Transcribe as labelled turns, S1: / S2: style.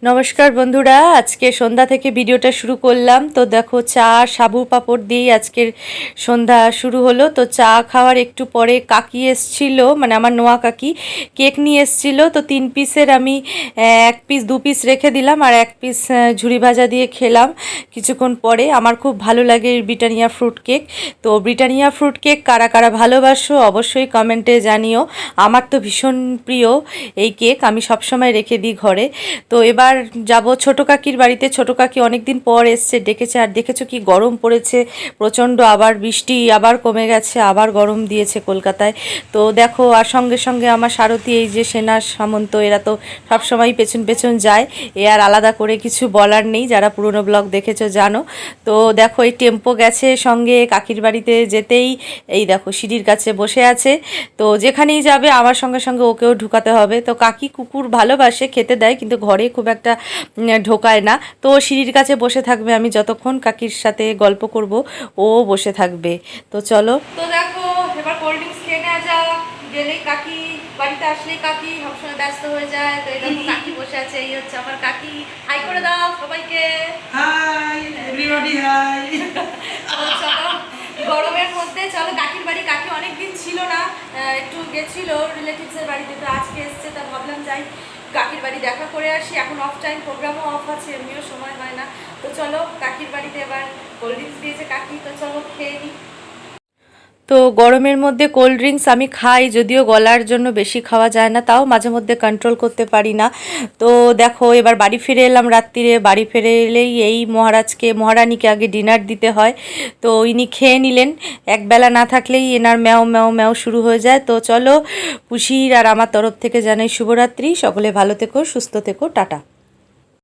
S1: নমস্কার বন্ধুরা, আজকে সন্ধ্যা থেকে ভিডিওটা শুরু করলাম। তো দেখো, চা সাবু পাঁপড় দিয়েই আজকের সন্ধ্যা শুরু হলো। তো চা খাওয়ার একটু পরে কাকি এসছিল, মানে আমার নোয়া কাকি কেক নিয়ে এসছিল। তো 3 পিসের আমি 1 পিস 2 পিস রেখে দিলাম, আর 1 পিস ঝুরি ভাজা দিয়ে খেলাম কিছুক্ষণ পরে। আমার খুব ভালো লাগে এই ব্রিটানিয়া ফ্রুট কেক। তো ব্রিটানিয়া ফ্রুট কেক কারা কারা ভালোবাসো অবশ্যই কমেন্টে জানিও। আমার তো ভীষণ প্রিয় এই কেক, আমি সবসময় রেখে দিই ঘরে। তো এবার যাব ছোটো কাকির বাড়িতে। ছোটো কাকি অনেক দিন পর এসছে, ডেকেছে। আর দেখেছো কি গরম পড়েছে প্রচণ্ড, আবার বৃষ্টি আবার কমে গেছে, আবার গরম দিয়েছে কলকাতায়। তো দেখো, আর সঙ্গে সঙ্গে আমার সারথি এই যে সেনা সামন্ত, এরা তো সবসময় পেছন পেছন যায়। এ আর আলাদা করে কিছু বলার নেই, যারা পুরনো ব্লগ দেখেছো জানো। তো দেখো, এই টেম্পো গেছে সঙ্গে কাকির বাড়িতে যেতেই, এই দেখো সিঁড়ির কাছে বসে আছে। তো যেখানেই যাবে আমার সঙ্গে সঙ্গে ওকেও ঢুকাতে হবে। তো কাকি কুকুর ভালোবাসে, খেতে দেয়, কিন্তু ঘরে খুব একটা ঢোকায় না। তো সিঁড়ির কাছে বসে থাকবে, আমি যতক্ষণ কাকির সাথে গল্প করব ও বসে থাকবে। তো চলো, তো দেখো এবার কোল্ড ড্রিঙ্কস খেয়ে নেওয়া যাক। গেলেই কাকি, বাড়িতে আসলেই কাকি সবসময় ব্যস্ত হয়ে যায়। তো এই দেখো কাকি বসে আছে, এই হচ্ছে আমার কাকি। হাই করে দাও সবাইকে।
S2: Hi everybody, hi.
S1: চলো, গরমের মধ্যে চলো কাকির বাড়ি। কাকি অনেকদিন ছিল না, একটু গেছিল রিলেটিভসের বাড়িতে। তো আজকে এসছে, তা ভাবলাম যাই কাকির বাড়ি দেখা করে আসি। এখন অফ টাইম, প্রোগ্রামও অফ আছে, এমনিও সময় হয় না। তো চলো কাকির বাড়িতে, এবার কোল্ড ড্রিঙ্কস দিয়েছে কাকি, তো চলো খেয়ে নিই। তো গরমের মধ্যে কোল্ড ড্রিঙ্কস আমি খাই, যদিও গলার জন্য বেশি খাওয়া যায় না, তাও মাঝে মধ্যে কন্ট্রোল করতে পারি না। তো দেখো, এবার বাড়ি ফিরে এলাম রাত্রিরে। বাড়ি ফিরে এলেই এই মহারানীকে আগে ডিনার দিতে হয়। তো ইনি খেয়ে নিলেন, একবেলা না থাকলেই এনার ম্যাও ম্যাও ম্যাও শুরু হয়ে যায়। তো চলো, পুষির আর আমার তরফ থেকে জানাই শুভরাত্রি। সকলে ভালো থেকো, সুস্থ থেকো, টাটা।